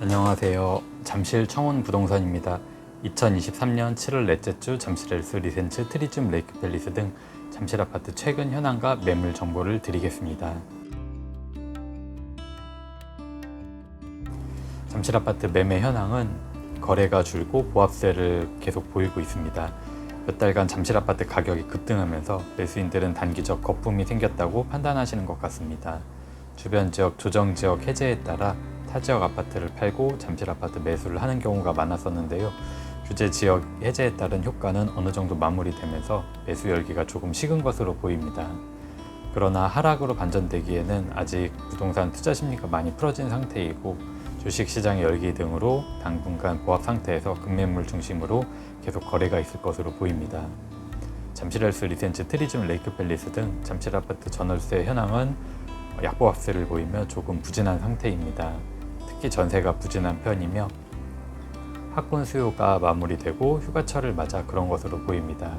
안녕하세요. 잠실 청운부동산입니다. 2023년 7월 넷째 주 잠실 엘스 리센츠 트리즘 레이크 팰리스 등 잠실 아파트 최근 현황과 매물 정보를 드리겠습니다. 잠실 아파트 매매 현황은 거래가 줄고 보합세를 계속 보이고 있습니다. 몇 달간 잠실 아파트 가격이 급등하면서 매수인들은 단기적 거품이 생겼다고 판단하시는 것 같습니다. 주변 지역 조정 지역 해제에 따라 타 지역 아파트를 팔고 잠실 아파트 매수를 하는 경우가 많았었는데요. 규제 지역 해제에 따른 효과는 어느 정도 마무리되면서 매수 열기가 조금 식은 것으로 보입니다. 그러나 하락으로 반전되기에는 아직 부동산 투자 심리가 많이 풀어진 상태이고 주식시장의 열기 등으로 당분간 보합 상태에서 급매물 중심으로 계속 거래가 있을 것으로 보입니다. 잠실 엘스 리센츠 트리즘 레이크 팰리스 등 잠실 아파트 전월세 현황은 약보합세를 보이며 조금 부진한 상태입니다. 특히 전세가 부진한 편이며 학군 수요가 마무리되고 휴가철을 맞아 그런 것으로 보입니다.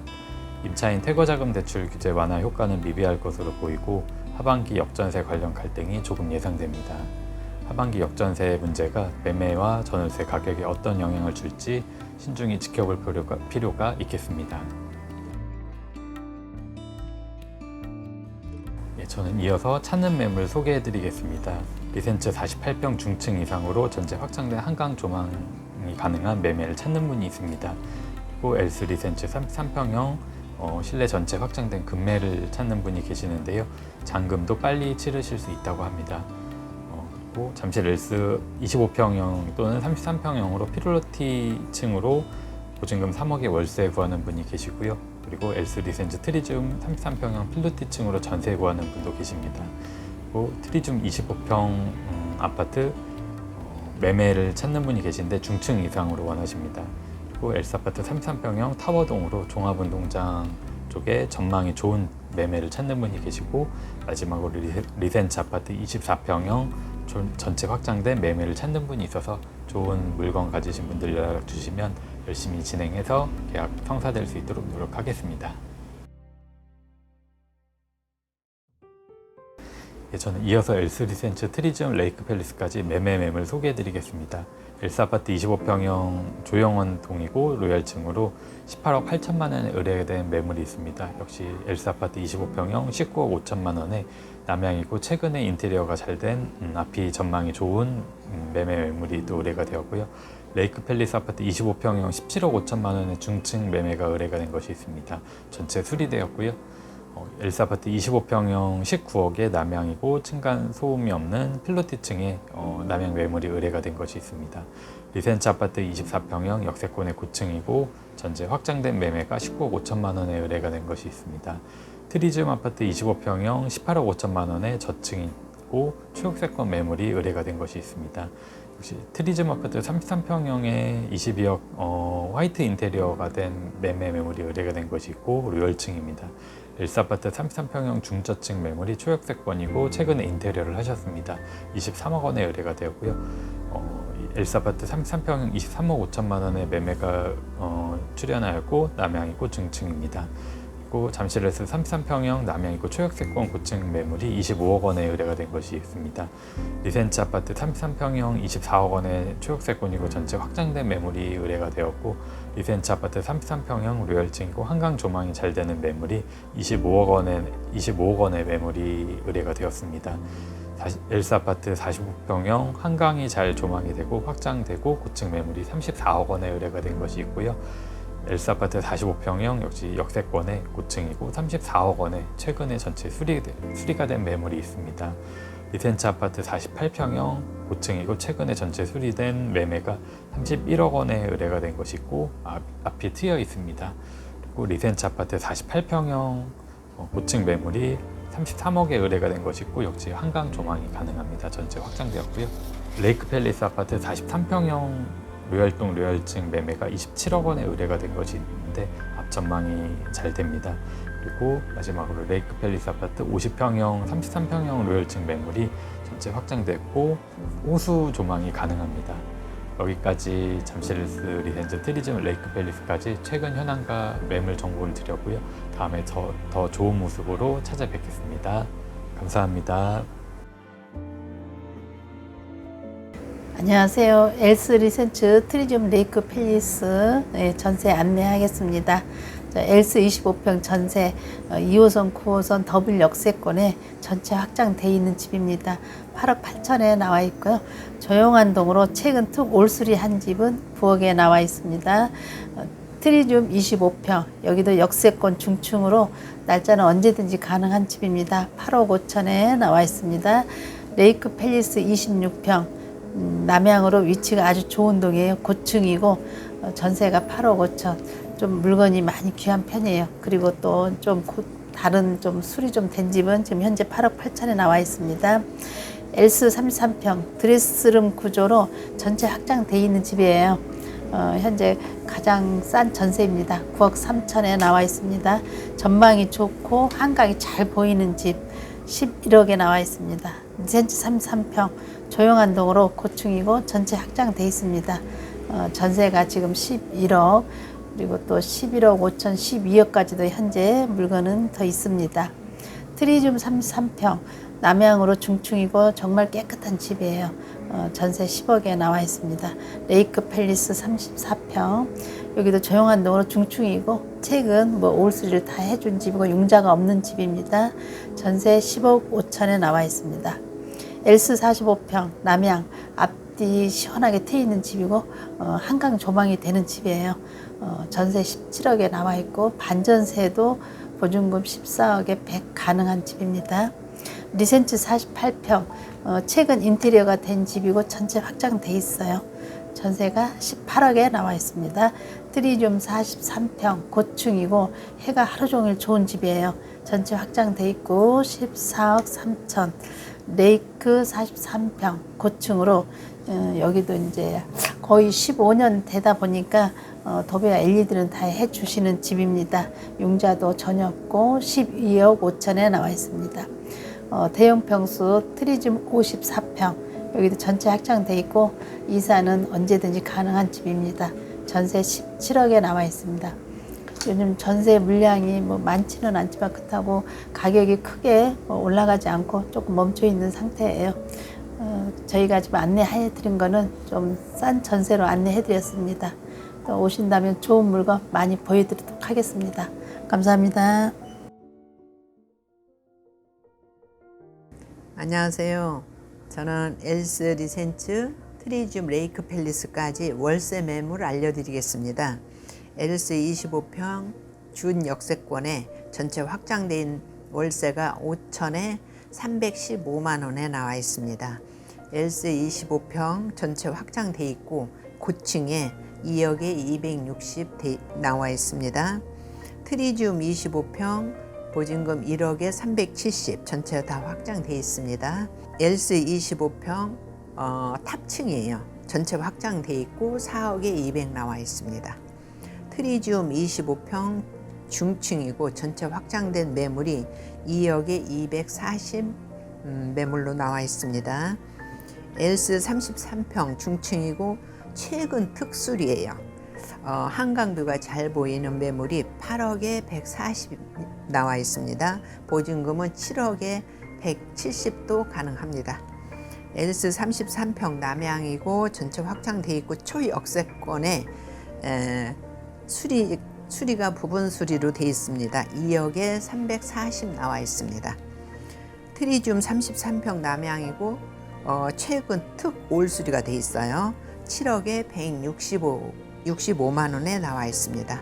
임차인 퇴거자금 대출 규제 완화 효과는 미비할 것으로 보이고 하반기 역전세 관련 갈등이 조금 예상됩니다. 하반기 역전세 문제가 매매와 전월세 가격에 어떤 영향을 줄지 신중히 지켜볼 필요가 있겠습니다. 저는 이어서 찾는 매물 소개해 드리겠습니다. 리센츠 48평 중층 이상으로 전체 확장된 한강 조망이 가능한 매매를 찾는 분이 있습니다. 그리고 엘스 리센츠 33평형 실내 전체 확장된 급매를 찾는 분이 계시는데요. 잔금도 빨리 치르실 수 있다고 합니다. 그리고 잠실 엘스 25평형 또는 33평형으로 피로티층으로 보증금 3억에 월세 구하는 분이 계시고요. 그리고 엘스 리센츠 트리즘 33평형 필로티층으로 전세 구하는 분도 계십니다. 그리고 트리즘 25평 아파트 매매를 찾는 분이 계신데 중층 이상으로 원하십니다. 그리고 엘스 아파트 33평형 타워동으로 종합운동장 쪽에 전망이 좋은 매매를 찾는 분이 계시고 마지막으로 리센츠 아파트 24평형 전체 확장된 매매를 찾는 분이 있어서 좋은 물건 가지신 분들 연락 주시면 열심히 진행해서 계약 성사될 수 있도록 노력하겠습니다. 저는 이어서 엘스 리센츠 트리즘 레이크 팰리스까지 매물 소개해 드리겠습니다. 엘스 아파트 25평형 조영원 동이고 로얄층으로 18억 8천만 원에 의뢰된 매물이 있습니다. 역시 엘스 아파트 25평형 19억 5천만 원에 남향이고 최근에 인테리어가 잘 된 앞이 전망이 좋은 매물이 또 의뢰가 되었고요. 레이크 팰리스 아파트 25평형 17억 5천만 원의 중층 매매가 의뢰가 된 것이 있습니다. 전체 수리되었고요. 엘스 아파트 25평형 19억에 남향이고 층간 소음이 없는 필로티층에 남향 매물이 의뢰가 된 것이 있습니다. 리센츠 아파트 24평형 역세권의 고층이고 전체 확장된 매매가 19억 5천만 원에 의뢰가 된 것이 있습니다. 트리즘 아파트 25평형 18억 5천만 원의 저층이고 초역세권 매물이 의뢰가 된 것이 있습니다. 역시 트리즘 아파트 33평형에 22억 화이트 인테리어가 된 매물이 의뢰가 된 것이 있고 로열층입니다. 엘스 아파트 33평형 중저층 매물이 초역세권이고 최근에 인테리어를 하셨습니다. 23억 원에 의뢰가 되었고요. 엘스 아파트 33평형 23억 5천만 원의 매매가 출연하였고 남향이고 중층입니다. 그리고 잠실 엘스 33평형 남향이고 초역세권 고층 매물이 25억 원에 의뢰가 된 것이 있습니다. 리센츠 아파트 33평형 24억 원의 초역세권이고 전체 확장된 매물이 의뢰가 되었고 리센츠 아파트 33평형 로열층이고 한강 조망이 잘 되는 매물이 25억 원의 매물이 의뢰가 되었습니다. 엘스 아파트 45평형 한강이 잘 조망이 되고 확장되고 고층 매물이 34억 원에 의뢰가 된 것이 있고요. 엘스 아파트 45평형 역시 역세권의 고층이고 34억 원에 최근에 전체 수리가 된 매물이 있습니다. 리센츠 아파트 48평형 고층이고 최근에 전체 수리된 매매가 31억 원에 의뢰가 된 것이 있고 앞이 트여 있습니다. 그리고 리센츠 아파트 48평형 고층 매물이 33억에 의뢰가 된 것이 있고 역시 한강 조망이 가능합니다. 전체 확장되었고요. 레이크 팰리스 아파트 43평형 로얄동 로얄층 매매가 27억 원에 의뢰가 된 것이 있는데 앞 전망이 잘 됩니다. 그리고 마지막으로 레이크 팰리스 아파트 50평형 33평형 로얄층 매물이 전체 확장됐고 호수 조망이 가능합니다. 여기까지 잠실 엘스 리센츠 트리즘 레이크 팰리스까지 최근 현황과 매물 정보를 드렸고요. 다음에 더 좋은 모습으로 찾아뵙겠습니다. 감사합니다. 안녕하세요. 엘스 리센츠 트리지움 레이크 팰리스 전세 안내하겠습니다. 엘스 25평 전세 2호선, 9호선 더블 역세권에 전체 확장되어 있는 집입니다. 8억 8천에 나와 있고요. 조용한 동으로 최근 툭 올수리 한 집은 9억에 나와 있습니다. 트리지움 25평, 여기도 역세권 중층으로 날짜는 언제든지 가능한 집입니다. 8억 5천에 나와 있습니다. 레이크 팰리스 26평, 남향으로 위치가 아주 좋은 동이에요. 고층이고 전세가 8억 5천. 좀 물건이 많이 귀한 편이에요. 그리고 또 좀 다른 좀 수리 좀 된 집은 지금 현재 8억 8천에 나와 있습니다. 엘스 33평 드레스룸 구조로 전체 확장돼 있는 집이에요. 현재 가장 싼 전세입니다. 9억 3천에 나와 있습니다. 전망이 좋고 한강이 잘 보이는 집 11억에 나와 있습니다. 리센츠 33평 조용한 동으로 고층이고 전체 확장돼 있습니다. 전세가 지금 11억, 그리고 또 11억 5천, 12억까지도 현재 물건은 더 있습니다. 트리지움 33평 남향으로 중층이고 정말 깨끗한 집이에요. 전세 10억에 나와 있습니다. 레이크 팰리스 34평, 여기도 조용한 동으로 중층이고 최근 올수리를 다 해준 집이고 융자가 없는 집입니다. 전세 10억 5천에 나와 있습니다. 엘스 45평 남향, 앞뒤 시원하게 트여 있는 집이고 한강 조망이 되는 집이에요. 전세 17억에 나와 있고 반전세도 보증금 14억에 100 가능한 집입니다. 리센츠 48평, 최근 인테리어가 된 집이고 전체 확장돼 있어요. 전세가 18억에 나와 있습니다. 트리지움 43평 고층이고 해가 하루 종일 좋은 집이에요. 전체 확장돼 있고 14억 3천. 레이크 43평 고층으로 여기도 이제 거의 15년 되다 보니까 도배와 LED는 다 해주시는 집입니다. 융자도 전혀 없고 12억 5천에 나와 있습니다. 대형 평수 트리지움 54평, 여기도 전체 확장돼 있고 이사는 언제든지 가능한 집입니다. 전세 17억에 나와 있습니다. 요즘 전세 물량이 많지는 않지만 그렇다고 가격이 크게 올라가지 않고 조금 멈춰 있는 상태예요. 저희가 지금 안내해 드린 거는 좀 싼 전세로 안내해 드렸습니다. 또 오신다면 좋은 물건 많이 보여드리도록 하겠습니다. 감사합니다. 안녕하세요. 저는 엘스 리센츠 트리지움 레이크 팰리스까지 월세 매물 알려드리겠습니다. 엘스 25평 준 역세권에 전체 확장된 월세가 5천에 315만 원에 나와 있습니다. 엘스 25평 전체 확장돼 있고 고층에 2억에 260 나와 있습니다. 트리지움 25평 보증금 1억에 370 전체가 다 확장돼 있습니다. 엘스 25평 탑층이에요. 전체 확장돼 있고 4억에 200 나와 있습니다. 트리지움 25평 중층이고 전체 확장된 매물이 2억에 240 매물로 나와 있습니다. 엘스 33평 중층이고 최근 특수리예요. 한강뷰가 잘 보이는 매물이 8억에 140 나와 있습니다. 보증금은 7억에 170도 가능합니다. 엘스 33평 남향이고 전체 확장돼 있고 초역세권에 수리가 부분 수리로 되어 있습니다. 2억에 340 나와 있습니다. 트리지움 33평 남향이고 최근 특 올수리가 되어 있어요. 7억에 165만 원에 나와 있습니다.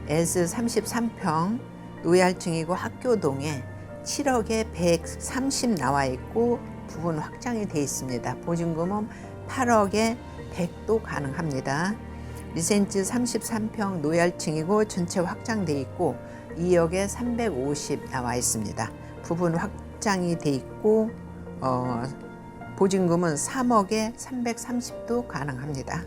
엘스 33평 노얄층이고 학교동에 7억에 130 나와 있고 부분 확장이 되어 있습니다. 보증금은 8억에 100도 가능합니다. 리센츠 33평 노얄층이고 전체 확장돼 있고 2억에 350 나와 있습니다. 부분 확장이 돼 있고 보증금은 3억에 330도 가능합니다.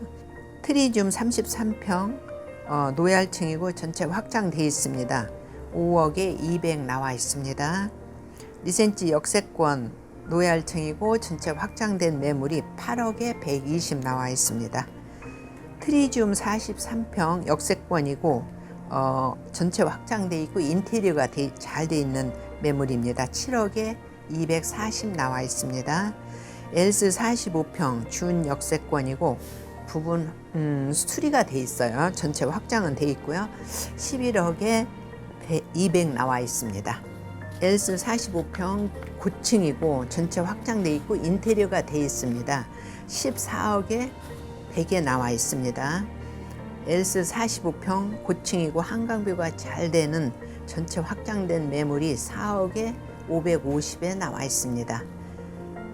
트리지움 33평 노얄층이고 전체 확장돼 있습니다. 5억에 200 나와 있습니다. 리센츠 역세권 노얄층이고 전체 확장된 매물이 8억에 120 나와 있습니다. 트리지움 43평 역세권이고 전체 확장돼 있고 인테리어가 잘 돼 있는 매물입니다. 7억에 240 나와 있습니다. 엘스 45평 준 역세권이고 부분 수리가 돼 있어요. 전체 확장은 돼 있고요. 11억에 200 나와 있습니다. 엘스 45평 고층이고 전체 확장돼 있고 인테리어가 돼 있습니다. 14억에 100에 나와 있습니다. 엘스 45평 고층이고 한강뷰가 잘 되는 전체 확장된 매물이 4억에 550에 나와 있습니다.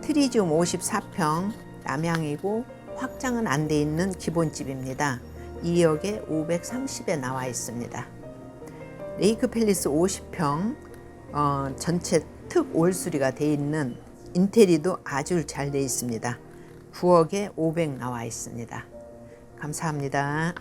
트리지움 54평 남향이고 확장은 안 돼 있는 기본집입니다. 2억에 530에 나와 있습니다. 레이크 팰리스 50평 전체 특 올수리가 돼 있는 인테리어도 아주 잘 돼 있습니다. 9억에 500 나와 있습니다. 감사합니다.